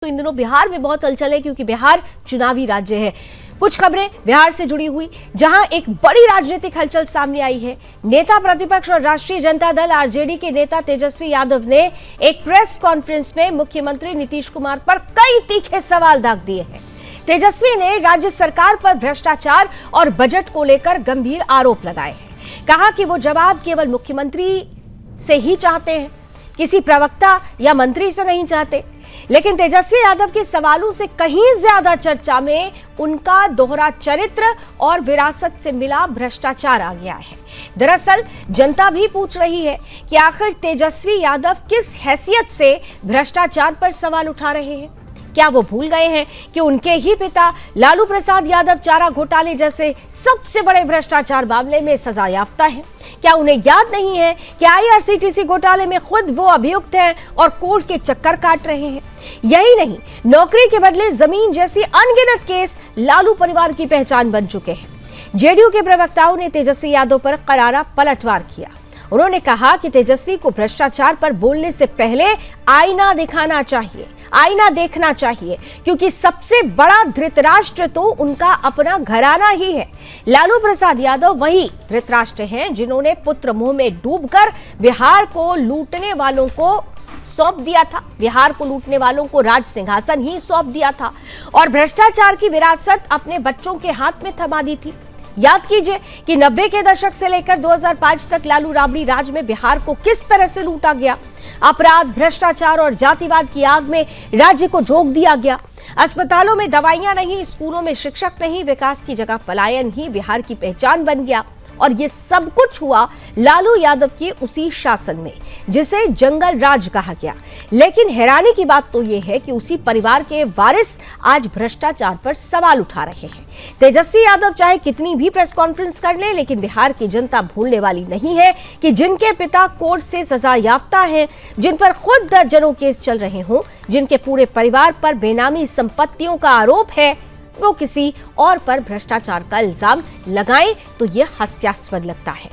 तो इन दिनों बिहार में बहुत हलचल है क्योंकि बिहार चुनावी राज्य है। कुछ खबरें बिहार से जुड़ी हुई, जहां एक बड़ी राजनीतिक हलचल सामने आई है। नेता प्रतिपक्ष और राष्ट्रीय जनता दल आरजेडी के नेता तेजस्वी यादव ने एक प्रेस कॉन्फ्रेंस में मुख्यमंत्री नीतीश कुमार पर कई तीखे सवाल दाग दिए हैं। तेजस्वी ने राज्य सरकार पर भ्रष्टाचार और बजट को लेकर गंभीर आरोप लगाए हैं। कहा कि वो जवाब केवल मुख्यमंत्री से ही चाहते हैं, किसी प्रवक्ता या मंत्री से नहीं चाहते। लेकिन तेजस्वी यादव के सवालों से कहीं ज्यादा चर्चा में उनका दोहरा चरित्र और विरासत से मिला भ्रष्टाचार आ गया है। दरअसल जनता भी पूछ रही है कि आखिर तेजस्वी यादव किस हैसियत से भ्रष्टाचार पर सवाल उठा रहे हैं। क्या वो भूल गए हैं कि उनके ही पिता लालू प्रसाद यादव चारा घोटाले जैसे सबसे बड़े भ्रष्टाचार मामले में सजा याफ्ता हैं? क्या उन्हें याद नहीं है कि आईआरसीटीसी घोटाले में खुद वो अभियुक्त हैं और कोर्ट के चक्कर काट रहे हैं? यही नहीं, नौकरी के बदले जमीन जैसी अनगिनत केस लालू परिवार की पहचान बन चुके हैं। जेडीयू के प्रवक्ताओं ने तेजस्वी यादव पर करारा पलटवार किया। उन्होंने कहा कि तेजस्वी को भ्रष्टाचार पर बोलने से पहले आईना दिखाना चाहिए, आईना देखना चाहिए, क्योंकि सबसे बड़ा धृतराष्ट्र तो उनका अपना घराना ही है। लालू प्रसाद यादव वही धृतराष्ट्र हैं जिन्होंने पुत्र मोह में डूबकर बिहार को लूटने वालों को सौंप दिया था, बिहार को लूटने वालों को राज सिंहासन ही सौंप दिया था और भ्रष्टाचार की विरासत अपने बच्चों के हाथ में थमा दी थी। याद कीजिए कि 90 के दशक से लेकर 2005 तक लालू राबड़ी राज में बिहार को किस तरह से लूटा गया। अपराध, भ्रष्टाचार और जातिवाद की आग में राज्य को झोंक दिया गया। अस्पतालों में दवाइयां नहीं, स्कूलों में शिक्षक नहीं, विकास की जगह पलायन ही बिहार की पहचान बन गया। और ये सब कुछ हुआ लालू यादव के उसी शासन में, जिसे जंगल राज कहा गया। लेकिन हैरानी की बात तो ये है कि उसी परिवार के वारिस आज भ्रष्टाचार पर सवाल उठा रहे हैं। तेजस्वी यादव चाहे कितनी भी प्रेस कॉन्फ्रेंस कर ले, लेकिन बिहार की जनता भूलने वाली नहीं है कि जिनके पिता कोर्ट से सजा याफ्ता हैं, जिन पर खुद दर्जनों केस चल रहे हों, जिनके पूरे परिवार पर बेनामी संपत्तियों का आरोप है, वो किसी और पर भ्रष्टाचार का इल्जाम लगाएं तो ये हास्यास्पद लगता है।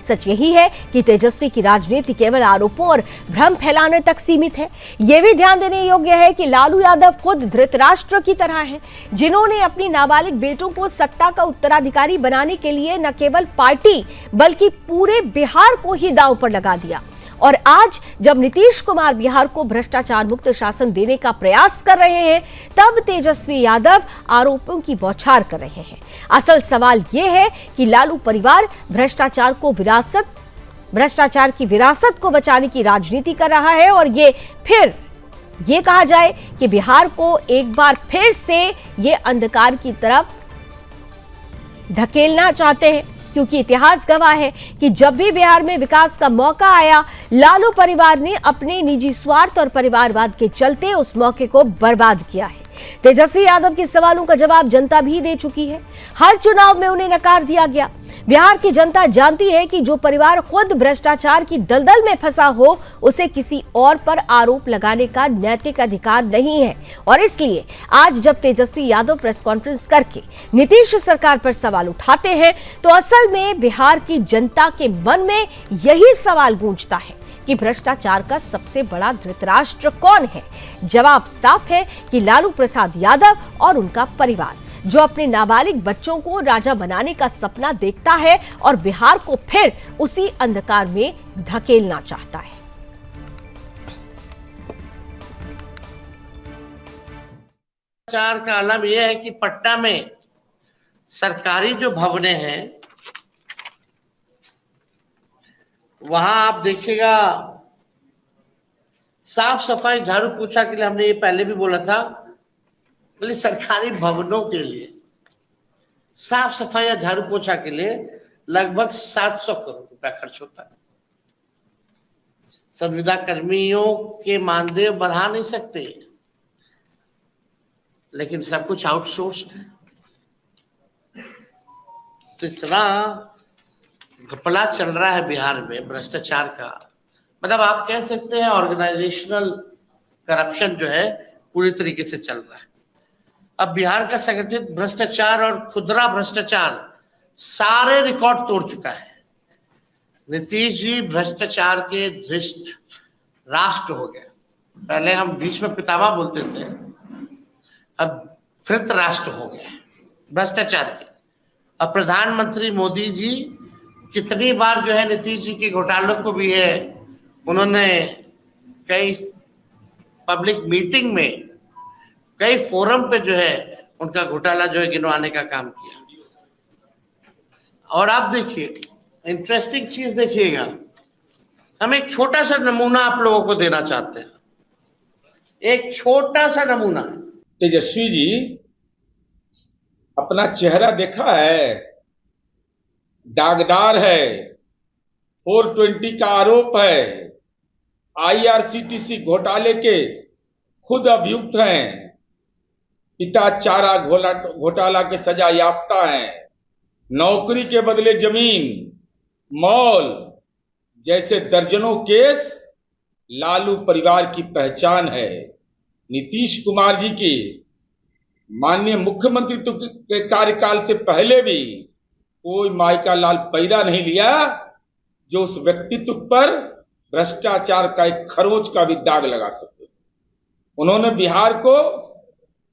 सच यही है कि तेजस्वी की राजनीति केवल आरोपों और भ्रम फैलाने तक सीमित है। यह भी ध्यान देने योग्य है कि लालू यादव खुद धृतराष्ट्र की तरह हैं, जिन्होंने अपनी नाबालिग बेटों को सत्ता का उत्तराधिकारी बनाने के लिए न केवल पार्टी बल्कि पूरे बिहार को ही दांव पर लगा दिया। और आज जब नीतीश कुमार बिहार को भ्रष्टाचार मुक्त शासन देने का प्रयास कर रहे हैं, तब तेजस्वी यादव आरोपों की बौछार कर रहे हैं। असल सवाल यह है कि लालू परिवार भ्रष्टाचार की विरासत को बचाने की राजनीति कर रहा है और ये कहा जाए कि बिहार को एक बार फिर से ये अंधकार की तरफ ढकेलना चाहते हैं, क्योंकि इतिहास गवाह है कि जब भी बिहार में विकास का मौका आया, लालू परिवार ने अपने निजी स्वार्थ और परिवारवाद के चलते उस मौके को बर्बाद किया है। तेजस्वी यादव के सवालों का जवाब जनता भी दे चुकी है। हर चुनाव में उन्हें नकार दिया गया। बिहार की जनता जानती है कि जो परिवार खुद भ्रष्टाचार की दलदल में फंसा हो, उसे किसी और पर आरोप लगाने का नैतिक अधिकार नहीं है। और इसलिए आज जब तेजस्वी यादव प्रेस कॉन्फ्रेंस करके नीतीश सरकार पर सवाल उठाते हैं, तो असल में बिहार की जनता के मन में यही सवाल गूंजता है कि भ्रष्टाचार का सबसे बड़ा धृतराष्ट्र कौन है। जवाब साफ है कि लालू प्रसाद यादव और उनका परिवार, जो अपने नाबालिग बच्चों को राजा बनाने का सपना देखता है और बिहार को फिर उसी अंधकार में धकेलना चाहता है। भ्रष्टाचार का आलम यह है कि पटना में सरकारी जो भवनें हैं, वहां आप देखिएगा साफ सफाई, झाड़ू पोछा के लिए, हमने ये पहले भी बोला था, बोले सरकारी भवनों के लिए साफ सफाई या झाड़ू पोछा के लिए लगभग 700 करोड़ रुपया खर्च होता है। संविदा कर्मियों के मानदेय बढ़ा नहीं सकते, लेकिन सब कुछ आउटसोर्स्ड है। तो इतना घपला चल रहा है बिहार में भ्रष्टाचार का, मतलब आप कह सकते हैं ऑर्गेनाइजेशनल करप्शन जो है पूरी तरीके से चल रहा है। अब बिहार का संगठित भ्रष्टाचार और खुदरा भ्रष्टाचार सारे रिकॉर्ड तोड़ चुका है। नीतीश जी भ्रष्टाचार के धृष्ट राष्ट्र हो गए। पहले हम भीष्म पितामह बोलते थे, अब धृत राष्ट्र हो गया है भ्रष्टाचार के। अब प्रधानमंत्री मोदी जी कितनी बार जो है नीतीश जी के घोटालों को भी है उन्होंने कई पब्लिक मीटिंग में कई फोरम पे जो है उनका घोटाला जो है गिनवाने का काम किया। और आप देखिए इंटरेस्टिंग चीज देखिएगा, हम एक छोटा सा नमूना आप लोगों को देना चाहते हैं, एक छोटा सा नमूना। तेजस्वी जी अपना चेहरा देखा है, दागदार है, 420 का आरोप है, आईआरसीटीसी घोटाले के खुद अभियुक्त हैं, पिता चारा घोटाला के सजा याफ्ता हैं, नौकरी के बदले जमीन, मॉल जैसे दर्जनों केस लालू परिवार की पहचान है। नीतीश कुमार जी की माननीय मुख्यमंत्री के कार्यकाल से पहले भी कोई माई का लाल पैदा नहीं लिया जो उस व्यक्तित्व पर भ्रष्टाचार का एक खरोंच का भी दाग लगा सके। उन्होंने बिहार को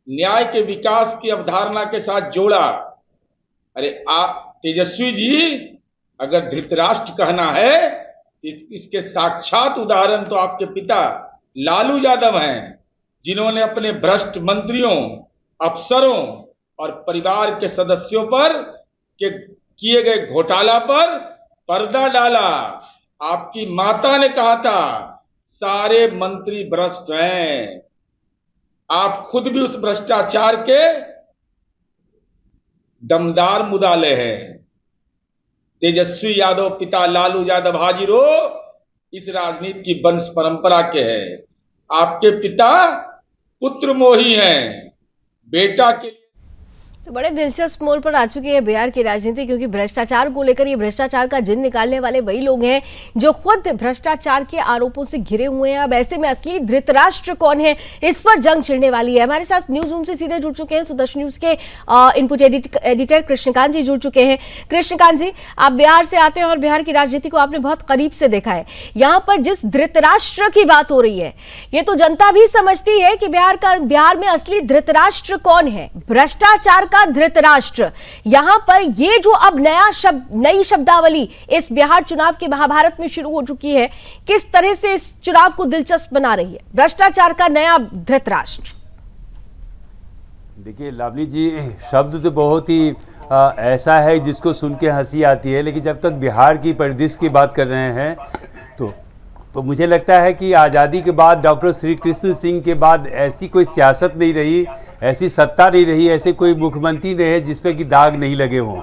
न्याय के विकास की अवधारणा के साथ जोड़ा। अरे तेजस्वी जी अगर धृतराष्ट्र कहना है, इसके साक्षात उदाहरण तो आपके पिता लालू यादव हैं, जिन्होंने अपने भ्रष्ट मंत्रियों, अफसरों और परिवार के सदस्यों पर के किए गए घोटाला पर पर्दा डाला। आपकी माता ने कहा था सारे मंत्री भ्रष्ट हैं। आप खुद भी उस भ्रष्टाचार के दमदार मुदाले हैं। तेजस्वी यादव पिता लालू यादव हाजिरो इस राजनीति की वंश परंपरा के हैं। आपके पिता पुत्र मोही हैं, बेटा के। तो बड़े दिलचस्प मोड़ पर आ चुकी है बिहार की राजनीति, क्योंकि भ्रष्टाचार को लेकर ये भ्रष्टाचार का जिन निकालने वाले वही लोग हैं जो खुद भ्रष्टाचार के आरोपों से घिरे हुए हैं। अब ऐसे में असली धृतराष्ट्र कौन है, इस पर जंग छिड़ने वाली है। हमारे साथ न्यूज रूम से सीधे जुड़ चुके हैं सुदर्शन न्यूज के इनपुट एडिटर कृष्णकांत जी जुड़ चुके हैं। कृष्णकांत जी, आप बिहार से आते हैं और बिहार की राजनीति को आपने बहुत करीब से देखा है। यहाँ पर जिस धृतराष्ट्र की बात हो रही है, ये तो जनता भी समझती है कि बिहार में असली धृतराष्ट्र कौन है, भ्रष्टाचार का धृतराष्ट्र। यहां पर ये जो अब नई शब्दावली इस बिहार चुनाव के महाभारत में शुरू हो चुकी है, किस तरह से इस चुनाव को दिलचस्प बना रही है, भ्रष्टाचार का नया धृतराष्ट्र? देखिए लावली जी, शब्द तो बहुत ही ऐसा है जिसको सुन के हंसी आती है, लेकिन जब तक बिहार की परिदृश्य की बात कर रहे हैं तो मुझे लगता है कि आज़ादी के बाद डॉक्टर श्री कृष्ण सिंह के बाद ऐसी कोई सियासत नहीं रही, ऐसी सत्ता नहीं रही, ऐसे कोई मुख्यमंत्री नहीं है जिसपे कि दाग नहीं लगे हों।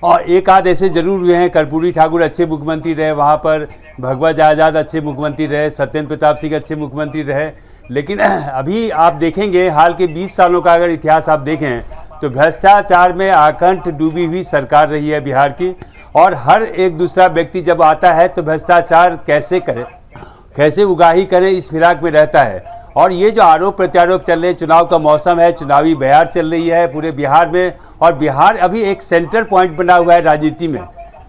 और एक आध ऐसे जरूर हुए हैं, कर्पूरी ठाकुर अच्छे मुख्यमंत्री रहे, वहाँ पर भगवत आज़ाद अच्छे मुख्यमंत्री रहे, सत्येंद्र प्रताप सिंह अच्छे मुख्यमंत्री रहे। लेकिन अभी आप देखेंगे हाल के 20 सालों का अगर इतिहास आप देखें तो भ्रष्टाचार में आकंठ डूबी हुई सरकार रही है बिहार की। और हर एक दूसरा व्यक्ति जब आता है तो भ्रष्टाचार कैसे करे, कैसे उगाही करें, इस फिराक में रहता है। और ये जो आरोप प्रत्यारोप चल रहे हैं, चुनाव का मौसम है, चुनावी बहार चल रही है पूरे बिहार में, और बिहार अभी एक सेंटर पॉइंट बना हुआ है राजनीति में,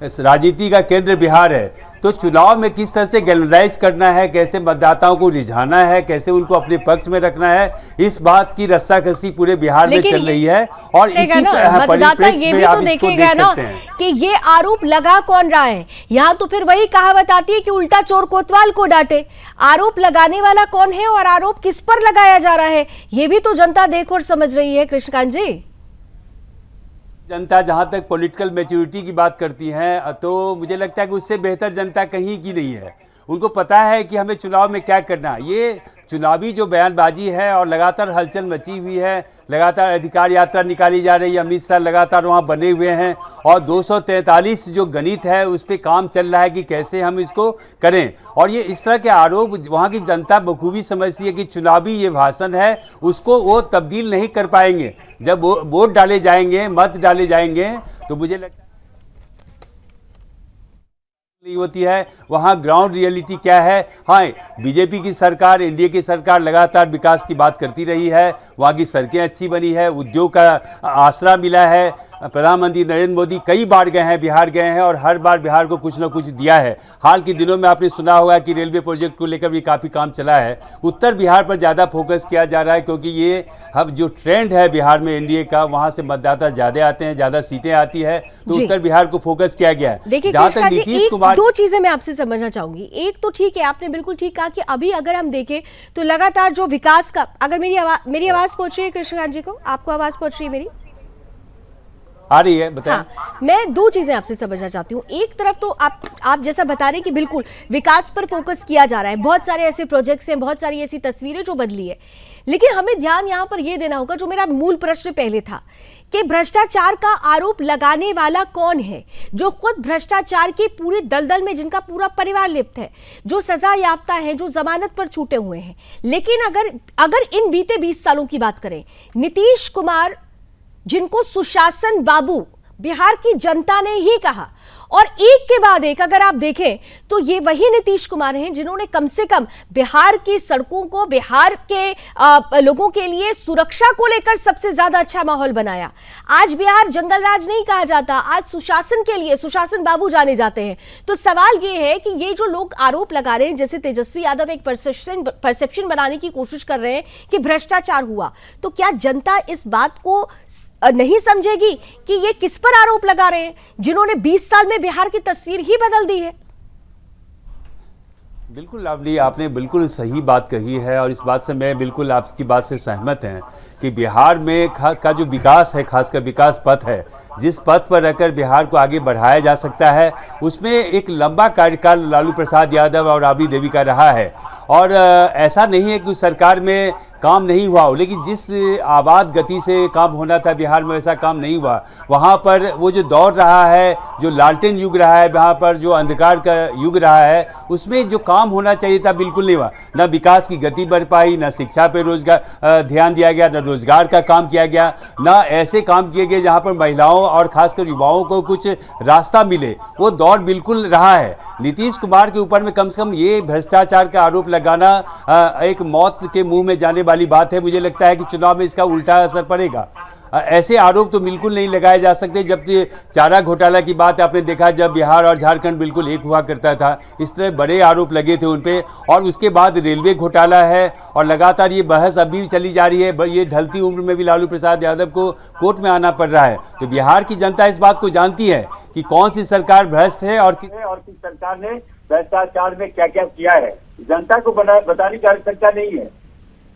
राजनीति का केंद्र बिहार है। तो चुनाव में किस तरह से गैलराइज करना है, कैसे मतदाताओं को रिझाना है, कैसे उनको अपने पक्ष में रखना है, इस बात की रस्साकसी पूरे बिहार में चल रही है। और इसी परिप्रेक्ष्य में आप इसको देख सकते हैं कि ये आरोप लगा कौन रहा है। यहाँ तो फिर वही कहावत आती है कि उल्टा चोर कोतवाल को डांटे। आरोप लगाने वाला कौन है और आरोप किस पर लगाया जा रहा है, ये भी तो जनता देख और समझ रही है। कृष्णकांत जी, जनता जहाँ तक पॉलिटिकल मैच्योरिटी की बात करती है तो मुझे लगता है कि उससे बेहतर जनता कहीं की नहीं है। उनको पता है कि हमें चुनाव में क्या करना है। ये चुनावी जो बयानबाजी है और लगातार हलचल मची हुई है, लगातार अधिकार यात्रा निकाली जा रही है, अमित शाह लगातार वहाँ बने हुए हैं, और 243 जो गणित है उस पर काम चल रहा है कि कैसे हम इसको करें। और ये इस तरह के आरोप वहाँ की जनता बखूबी समझती है कि चुनावी ये भाषण है, उसको वो तब्दील नहीं कर पाएंगे। जब वोट डाले जाएंगे, मत डाले जाएंगे, तो मुझे लगता नहीं होती है वहाँ ग्राउंड रियलिटी क्या है। हाँ, बीजेपी की सरकार, एनडीए की सरकार लगातार विकास की बात करती रही है, वहाँ की सड़कें अच्छी बनी है, उद्योग का आसरा मिला है, प्रधानमंत्री नरेंद्र मोदी कई बार गए हैं, बिहार गए हैं और हर बार बिहार को कुछ ना कुछ दिया है। हाल के दिनों में आपने सुना होगा कि रेलवे प्रोजेक्ट को लेकर भी काफ़ी काम चला है। उत्तर बिहार पर ज़्यादा फोकस किया जा रहा है क्योंकि ये अब जो ट्रेंड है बिहार में एनडीए का, वहाँ से मतदाता ज़्यादा आते हैं, ज़्यादा सीटें आती है, तो जी। उत्तर बिहार को फोकस किया गया है। देखिए जहाँ तक कृष्णा जी, नीतीश एक कुमार, दो चीजें मैं आपसे समझना चाहूंगी। एक तो ठीक है, आपने बिल्कुल ठीक कहा कि अभी अगर हम देखें तो लगातार जो विकास का, अगर मेरी आवाज पहुंच रही है कृष्णकांत जी को, आपको आवाज पहुंच रही है मेरी? आ रही है, बताएं। हाँ, मैं दो चीजें आपसे समझना चाहती हूँ। एक तरफ तो आप जैसा बता रहे हैं कि बिल्कुल विकास पर फोकस किया जा रहा है, बहुत सारे ऐसे प्रोजेक्ट्स हैं, बहुत सारी ऐसी तस्वीरें जो बदली है, लेकिन हमें ध्यान यहाँ पर यह देना होगा, जो मेरा मूल प्रश्न पहले था कि भ्रष्टाचार का आरोप लगाने वाला कौन है, जो खुद भ्रष्टाचार के पूरे दलदल में, जिनका पूरा परिवार लिप्त है, जो सजा याफ्ता है, जो जमानत पर छूटे हुए हैं। लेकिन अगर इन बीते 20 सालों की बात करें, नीतीश कुमार, जिनको सुशासन बाबू बिहार की जनता ने ही कहा, और एक के बाद एक अगर आप देखें तो ये वही नीतीश कुमार हैं जिन्होंने कम से कम बिहार की सड़कों को, बिहार के लोगों के लिए सुरक्षा को लेकर सबसे ज्यादा अच्छा माहौल बनाया। आज बिहार जंगल राज नहीं कहा जाता, आज सुशासन के लिए सुशासन बाबू जाने जाते हैं। तो सवाल ये है कि ये जो लोग आरोप लगा रहे हैं, जैसे तेजस्वी यादव एक परसेप्शन बनाने की कोशिश कर रहे हैं कि भ्रष्टाचार हुआ, तो क्या जनता इस बात को नहीं समझेगी कि ये किस पर आरोप लगा रहे हैं, जिन्होंने 20 साल में बिहार की तस्वीर ही बदल दी है? बिल्कुल लावली, आपने बिल्कुल सही बात कही है और इस बात से मैं बिल्कुल आपकी बात से सहमत हैं कि बिहार में का जो विकास है, खासकर विकास पथ है, जिस पथ पर रहकर बिहार को आगे बढ़ाया जा सकता है, उसमें एक लंबा कार्यकाल लालू प्रसाद यादव और राबड़ी देवी का रहा है। और ऐसा नहीं है कि उस सरकार में काम नहीं हुआ हो, लेकिन जिस आबाद गति से काम होना था बिहार में वैसा काम नहीं हुआ। वहाँ पर वो जो दौर रहा है, जो लालटेन युग रहा है, वहाँ पर जो अंधकार का युग रहा है, उसमें जो काम होना चाहिए था बिल्कुल नहीं हुआ। न विकास की गति बढ़ पाई, न शिक्षा पे रोजगार ध्यान दिया गया, न रोजगार का काम किया गया, न ऐसे काम किए गए जहाँ पर महिलाओं और खासकर युवाओं को कुछ रास्ता मिले। वो दौर बिल्कुल रहा है। नीतीश कुमार के ऊपर में कम से कम ये भ्रष्टाचार का आरोप लगाना एक मौत के मुंह में जाने वाली बात है। मुझे लगता है कि चुनाव में इसका उल्टा असर पड़ेगा। ऐसे आरोप तो बिल्कुल नहीं लगाए जा सकते। जब चारा घोटाला की बात आपने देखा, जब बिहार और झारखंड बिल्कुल एक हुआ करता था, इस तरह बड़े आरोप लगे थे उन पे। और उसके बाद रेलवे घोटाला है और लगातार ये बहस अभी भी चली जा रही है। ये ढलती उम्र में भी लालू प्रसाद यादव को कोर्ट में आना पड़ रहा है। तो बिहार की जनता इस बात को जानती है कि कौन सी सरकार भ्रष्ट है और किस सरकार ने भ्रष्टाचार में क्या क्या किया है, जनता को बताने की आवश्यकता नहीं है।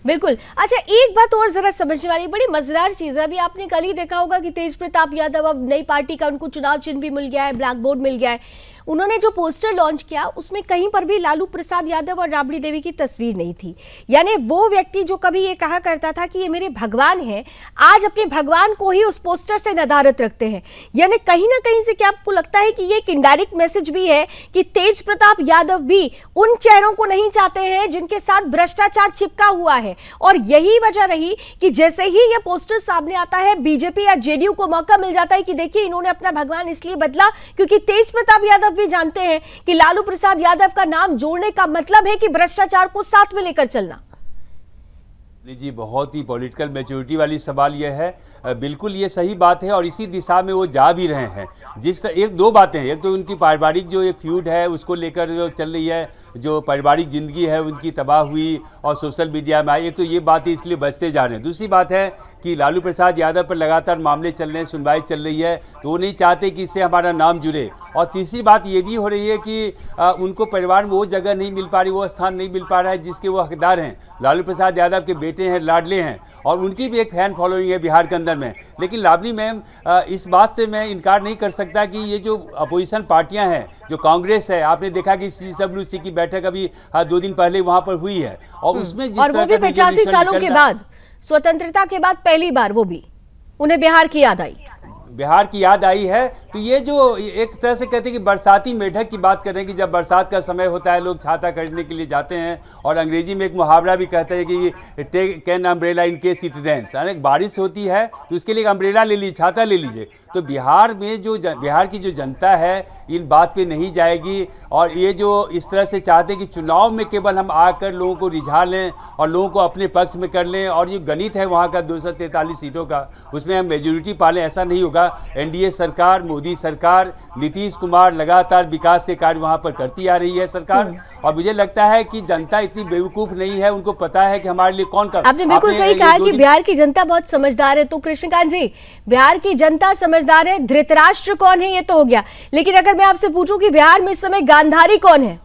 बिल्कुल। अच्छा, एक बात और जरा समझने वाली बड़ी मजेदार चीज है, अभी आपने कल ही देखा होगा कि तेज प्रताप यादव अब नई पार्टी का, उनको चुनाव चिन्ह भी मिल गया है, ब्लैक बोर्ड मिल गया है। उन्होंने जो पोस्टर लॉन्च किया उसमें कहीं पर भी लालू प्रसाद यादव और राबड़ी देवी की तस्वीर नहीं थी। यानी वो व्यक्ति जो कभी ये कहा करता था कि ये मेरे भगवान हैं, आज अपने भगवान को ही उस पोस्टर से नदारत रखते हैं। यानी कहीं ना कहीं से क्या आपको लगता है कि ये एक इनडायरेक्ट मैसेज भी है कि तेज प्रताप यादव भी उन चेहरों को नहीं चाहते हैं जिनके साथ भ्रष्टाचार चिपका हुआ है? और यही वजह रही कि जैसे ही ये पोस्टर सामने आता है, बीजेपी या जेडीयू को मौका मिल जाता है कि देखिए इन्होंने अपना भगवान इसलिए बदला क्योंकि तेज प्रताप यादव भी जानते हैं कि लालू प्रसाद यादव का नाम जोड़ने का मतलब है कि भ्रष्टाचार को साथ में लेकर चलना। जी, बहुत ही पॉलिटिकल मैच्योरिटी वाली सवाल यह है। बिल्कुल ये सही बात है और इसी दिशा में वो जा भी रहे हैं। एक दो बातें हैं, एक तो उनकी पारिवारिक जो एक फ्यूड है उसको लेकर जो चल रही है, जो पारिवारिक जिंदगी है उनकी तबाह हुई और सोशल मीडिया में आई, एक तो ये बातें इसलिए बचते जा रहे हैं। दूसरी बात है कि लालू प्रसाद यादव पर लगातार मामले चल रहे हैं, सुनवाई चल रही है, तो वो नहीं चाहते कि इससे हमारा नाम जुड़े। और तीसरी बात ये भी हो रही है कि उनको परिवार में वो जगह नहीं मिल पा रही, वो स्थान नहीं मिल पा रहा है जिसके वो हकदार हैं। लालू प्रसाद यादव के बेटे हैं, लाडले हैं और उनकी भी एक फैन फॉलोइंग है बिहार के अंदर में। लेकिन लावली मैम, इस बात से मैं इनकार नहीं कर सकता कि ये जो अपोजिशन पार्टियां हैं, जो कांग्रेस है, आपने देखा कि CWC की बैठक अभी 2 दिन पहले वहां पर हुई है और उसमें जिस और वो भी 85 सालों के बाद, स्वतंत्रता के बाद पहली बार वो भी उन्हें बिहार की याद आई है। तो ये जो एक तरह से कहते हैं कि बरसाती मेढक की बात कर रहे हैं कि जब बरसात का समय होता है लोग छाता खरीदने के लिए जाते हैं और अंग्रेजी में एक मुहावरा भी कहते हैं कि take an umbrella in case it rains, यानी बारिश होती है तो उसके लिए एक अम्ब्रेला ले लीजिए, छाता ले लीजिए। तो बिहार में जो बिहार की जो जनता है इन बात पे नहीं जाएगी और ये जो इस तरह से चाहते हैं कि चुनाव में केवल हम आकर लोगों को रिझा लें और लोगों को अपने पक्ष में कर लें और ये गणित है वहाँ का 243 सीटों का, उसमें हम मेजोरिटी पालें, ऐसा नहीं होगा। एनडीए सरकार, मोदी सरकार, नीतीश कुमार लगातार विकास के कार्य वहाँ पर करती आ रही है सरकार। और मुझे लगता है कि जनता इतनी बेवकूफ़ नहीं है, उनको पता है कि हमारे लिए कौन कर। आपने बिल्कुल सही कहा कि बिहार की जनता बहुत समझदार है। तो कृष्णकांत जी, बिहार की जनता समझदार है, धृतराष्ट्र कौन है ये तो हो गया, लेकिन अगर मैं आपसे पूछूं कि बिहार में इस समय गांधारी कौन है,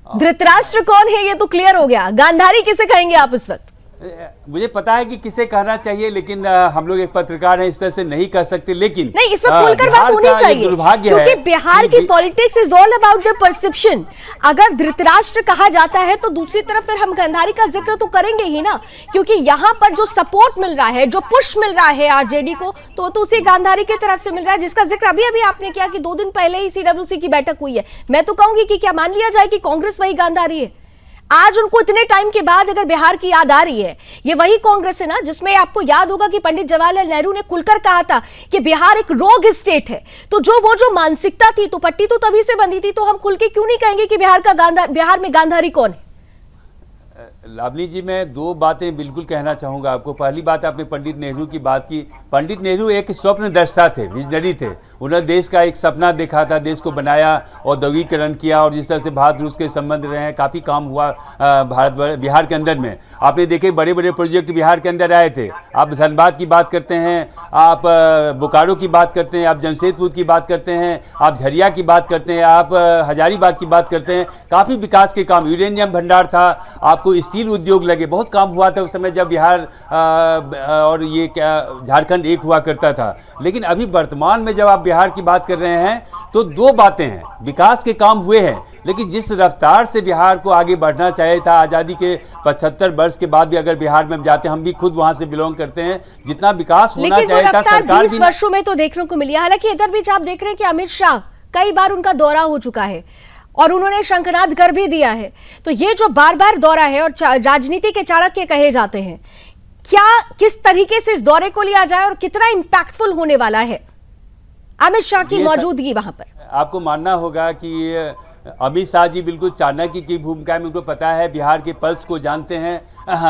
धृतराष्ट्र कौन है, ये तो क्लियर हो गया। गांधारी किसे कहेंगे आप इस वक्त? मुझे पता है कि किसे कहना चाहिए, लेकिन हम लोग एक पत्रकार हैं, इस तरह से नहीं कह सकते। लेकिन नहीं, इस पर खुलकर बात होनी चाहिए, क्योंकि बिहार की politics is all about the perception. अगर धृतराष्ट्र कहा जाता है तो दूसरी तरफ फिर हम गांधारी का जिक्र तो करेंगे ही ना, क्योंकि यहाँ पर जो सपोर्ट मिल रहा है, जो पुश मिल रहा है आरजेडी को, तो उसी गांधारी की तरफ से मिल रहा है, जिसका जिक्र अभी अभी आपने किया कि 2 दिन पहले ही सीडब्ल्यूसी की बैठक हुई है। मैं तो कहूंगी कि क्या मान लिया जाए कि कांग्रेस वही गांधारी है? आज उनको इतने टाइम के बाद अगर बिहार की याद आ रही है, ये वही कांग्रेस है ना जिसमें आपको याद होगा कि पंडित जवाहरलाल नेहरू ने खुलकर कहा था कि बिहार एक रोग स्टेट है। तो जो मानसिकता थी, तो पट्टी तो तभी से बंधी थी, तो हम खुल के क्यों नहीं कहेंगे कि बिहार में गांधारी कौन है? लावली जी, मैं 2 बातें बिल्कुल कहना चाहूँगा आपको। पहली बात, आपने पंडित नेहरू की बात की। पंडित नेहरू एक स्वप्नदर्शी थे, विजनरी थे। उन्होंने देश का एक सपना देखा था, देश को बनाया, औद्योगिकरण किया, और जिस तरह से भारत रूस के संबंध रहे हैं, काफ़ी काम हुआ बिहार के अंदर में। आपने देखे बड़े बड़े प्रोजेक्ट बिहार के अंदर आए थे। आप धनबाद की बात करते हैं, आप बोकारो की बात करते हैं, आप जमशेदपुर की बात करते हैं, आप झरिया की बात करते हैं, आप हजारीबाग की बात करते हैं। काफ़ी विकास के काम, यूरेनियम भंडार था, आपको स्टील उद्योग लगे, बहुत काम हुआ था उस समय जब बिहार और ये क्या झारखंड एक हुआ करता था। लेकिन अभी वर्तमान में जब आप बिहार की बात कर रहे हैं तो 2 बातें हैं। विकास के काम हुए हैं, लेकिन जिस रफ्तार से बिहार को आगे बढ़ना चाहिए था, आज़ादी के 75 वर्ष के बाद भी अगर बिहार में जाते हैं, हम भी खुद वहां से बिलोंग करते हैं, जितना विकास होना चाहिए था सरकार 20 वर्षों में तो देखने को मिली है। हालांकि इधर बीच आप देख रहे हैं कि अमित शाह कई बार उनका दौरा हो चुका है और उन्होंने शंखनाद कर भी दिया है। तो ये जो बार बार दौरा है और राजनीति के चाणक्य कहे जाते हैं, क्या किस तरीके से इस दौरे को लिया जाए और कितना इंपैक्टफुल होने वाला है अमित शाह की मौजूदगी वहां पर? आपको मानना होगा कि अमित शाह जी बिल्कुल चाणक्य की भूमिका में, उनको पता है, बिहार के पल्स को जानते हैं,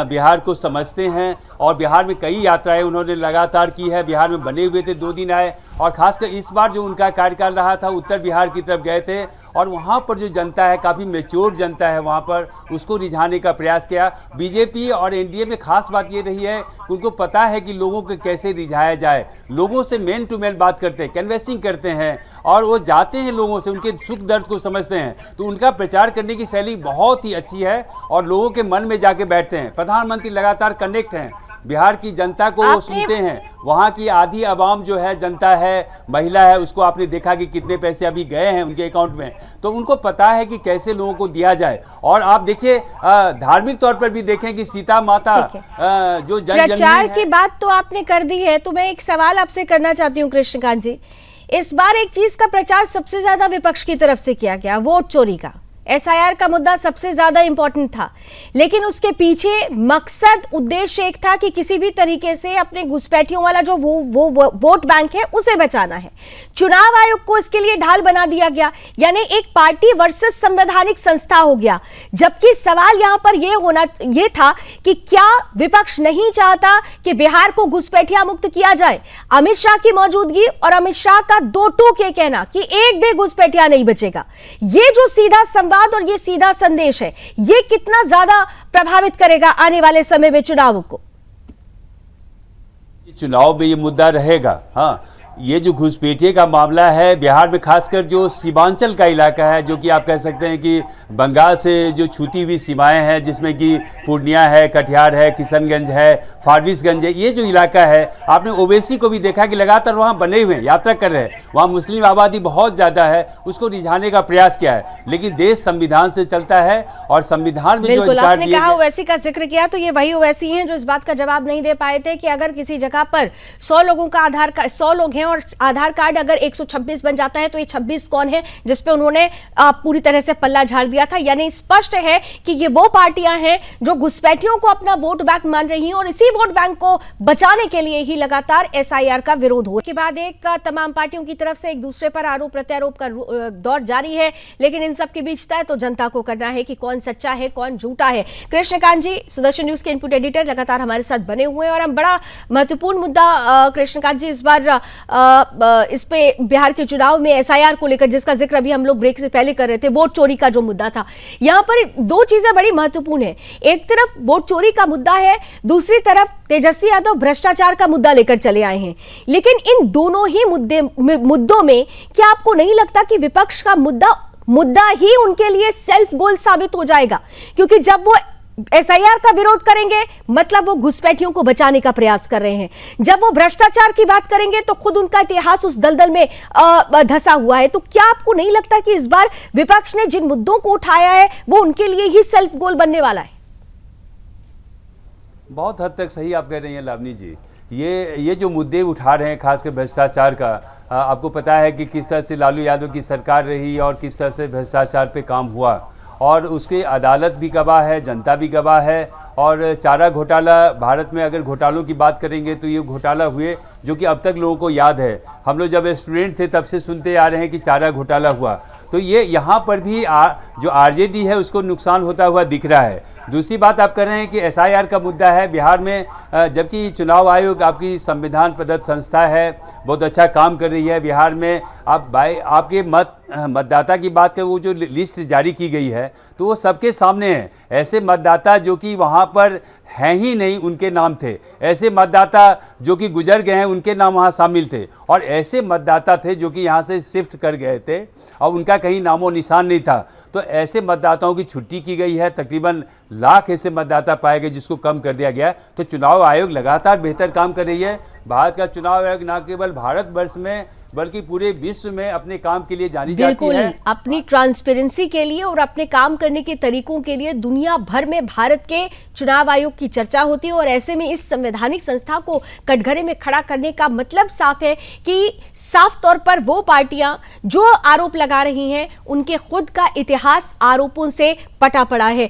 बिहार को समझते हैं, और बिहार में कई यात्राएं उन्होंने लगातार की है। बिहार में बने हुए थे, 2 दिन आए, और खासकर इस बार जो उनका कार्यकाल रहा था, उत्तर बिहार की तरफ गए थे, और वहाँ पर जो जनता है, काफ़ी मेच्योर जनता है वहाँ पर, उसको रिझाने का प्रयास किया। बीजेपी और एनडीए में खास बात ये रही है, उनको पता है कि लोगों को कैसे रिझाया जाए। लोगों से मैन टू मैन बात करते हैं, कैनवेसिंग करते हैं, और वो जाते हैं लोगों से, उनके सुख दर्द को समझते हैं। तो उनका प्रचार करने की शैली बहुत ही अच्छी है, और लोगों के मन में जाके बैठते हैं। प्रधानमंत्री लगातार कनेक्ट हैं, बिहार की जनता को वो सुनते हैं। वहाँ की आधी आवाम जो है, जनता है, महिला है, उसको आपने देखा कि कितने पैसे अभी गए हैं उनके अकाउंट में। तो उनको पता है कि कैसे लोगों को दिया जाए। और आप देखिए, धार्मिक तौर पर भी देखें कि सीता माता जो प्रचार की बात तो आपने कर दी है, तो मैं एक सवाल आपसे करना चाहती हूँ कृष्णकांत जी। इस बार एक चीज का प्रचार सबसे ज्यादा विपक्ष की तरफ से किया गया, वोट चोरी का। एसआईआर का मुद्दा सबसे ज्यादा इंपॉर्टेंट था, लेकिन उसके पीछे मकसद, उद्देश्य एक था कि किसी भी तरीके से अपने घुसपैठियों वाला जो वो वोट बैंक है उसे बचाना है। चुनाव आयोग को इसके लिए ढाल बना दिया गया, यानी एक पार्टी वर्सेस संवैधानिक संस्था हो गया। जबकि सवाल यहां पर ये था कि क्या विपक्ष नहीं चाहता कि बिहार को घुसपैठिया मुक्त किया जाए? अमित शाह की मौजूदगी और अमित शाह का 2 टूक ये कहना कि एक भी घुसपैठिया नहीं बचेगा, ये जो सीधा संवाद और ये सीधा संदेश है, ये कितना ज्यादा प्रभावित करेगा आने वाले समय में चुनाव को? चुनाव में ये मुद्दा रहेगा। हाँ, ये जो घुसपैठिए का मामला है बिहार में, खासकर जो सीमांचल का इलाका है, जो कि आप कह सकते हैं कि बंगाल से जो छूती हुई सीमाएं हैं, जिसमें कि पूर्णिया है, कटिहार है, किशनगंज है, फारबिसगंज है, ये जो इलाका है, आपने ओवैसी को भी देखा कि लगातार वहाँ बने हुए हैं, यात्रा कर रहे हैं। वहाँ मुस्लिम आबादी बहुत ज़्यादा है, उसको रिझाने का प्रयास किया है। लेकिन देश संविधान से चलता है, और संविधान में जो अधिकार आपने कहा ओवैसी का जिक्र किया, तो ये वही ओवैसी हैं जो इस बात का जवाब नहीं दे पाए थे कि अगर किसी जगह पर 100 लोगों का आधार कार्ड, 100 लोग हैं और आधार कार्ड अगर 126 बन जाता है तो ये 26 कौन है जिसपे उन्होंने पूरी तरह से पल्ला झाड़ दिया था। यानी स्पष्ट है कि ये वो पार्टियां हैं जो घुसपैठियों को अपना वोट बैंक मान रही हैं और इसी वोट बैंक को बचाने के लिए ही लगातार एसआईआर का विरोध हो। के बाद एक तमाम पार्टियों की तरफ से एक दूसरे पर आरोप प्रत्यारोप का दौर जारी है, लेकिन इन सब के बीच तय तो जनता को करना है कि कौन सच्चा है कौन झूठा है। कृष्णकांत जी, सुदर्शन न्यूज के इनपुट एडिटर, लगातार हमारे साथ बने हुए हैं और हम बड़ा महत्वपूर्ण मुद्दा कृष्णकांत जी इस बार इस पे बिहार के चुनाव में एसआईआर को लेकर जिसका जिक्र अभी हम लोग ब्रेक से पहले कर रहे थे, वोट चोरी का जो मुद्दा था, यहां पर दो चीजें बड़ी महत्वपूर्ण है। एक तरफ वोट चोरी का मुद्दा है, दूसरी तरफ तेजस्वी यादव भ्रष्टाचार का मुद्दा लेकर चले आए हैं। लेकिन इन दोनों ही मुद्दों में क्या आपको नहीं लगता कि विपक्ष का मुद्दा ही उनके लिए सेल्फ गोल साबित हो जाएगा? क्योंकि जब वो एसआईआर का विरोध करेंगे मतलब वो घुसपैठियों को बचाने का प्रयास कर रहे हैं, जब वो भ्रष्टाचार की बात करेंगे तो खुद उनका इतिहास उस दलदल में धंसा हुआ है। तो क्या आपको नहीं लगता कि इस बार विपक्ष ने जिन मुद्दों को उठाया है वो उनके लिए ही सेल्फ गोल बनने वाला है? बहुत हद तक सही आप कह रही हैं लावनी जी। ये जो मुद्दे उठा रहे हैं खासकर भ्रष्टाचार का, आपको पता है कि किस तरह से लालू यादव की सरकार रही और किस तरह से भ्रष्टाचार पे काम हुआ और उसकी अदालत भी गवाह है, जनता भी गवाह है। और चारा घोटाला, भारत में अगर घोटालों की बात करेंगे तो ये घोटाला हुए जो कि अब तक लोगों को याद है। हम लोग जब स्टूडेंट थे तब से सुनते आ रहे हैं कि चारा घोटाला हुआ। तो ये यहाँ पर भी जो आरजेडी है उसको नुकसान होता हुआ दिख रहा है। दूसरी बात आप कर रहे हैं कि एसआईआर का मुद्दा है बिहार में, जबकि चुनाव आयोग आपकी संविधान प्रदत्त संस्था है, बहुत अच्छा काम कर रही है बिहार में। आपके मतदाता की बात करें, वो जो लिस्ट जारी की गई है तो वो सबके सामने है। ऐसे मतदाता जो कि वहाँ पर हैं ही नहीं उनके नाम थे, ऐसे मतदाता जो कि गुजर गए हैं उनके नाम वहाँ शामिल थे, और ऐसे मतदाता थे जो कि यहाँ से शिफ्ट कर गए थे और उनका कहीं नामो निशान नहीं था। तो ऐसे मतदाताओं की छुट्टी की गई है, तकरीबन लाख ऐसे मतदाता पाए गए जिसको कम कर दिया गया। तो चुनाव आयोग लगातार बेहतर काम कर रही है। भारत का चुनाव आयोग न केवल भारतवर्ष में बल्कि पूरे विश्व में अपने काम के लिए जानी जाती है। अपनी ट्रांसपेरेंसी के लिए और अपने काम करने के तरीकों के लिए दुनिया भर में भारत के चुनाव आयोग की चर्चा होती है। और ऐसे में इस संवैधानिक संस्था को कटघरे में खड़ा करने का मतलब साफ है कि साफ तौर पर वो पार्टियां जो आरोप लगा रही हैं उनके खुद का इतिहास आरोपों से पटा पड़ा है।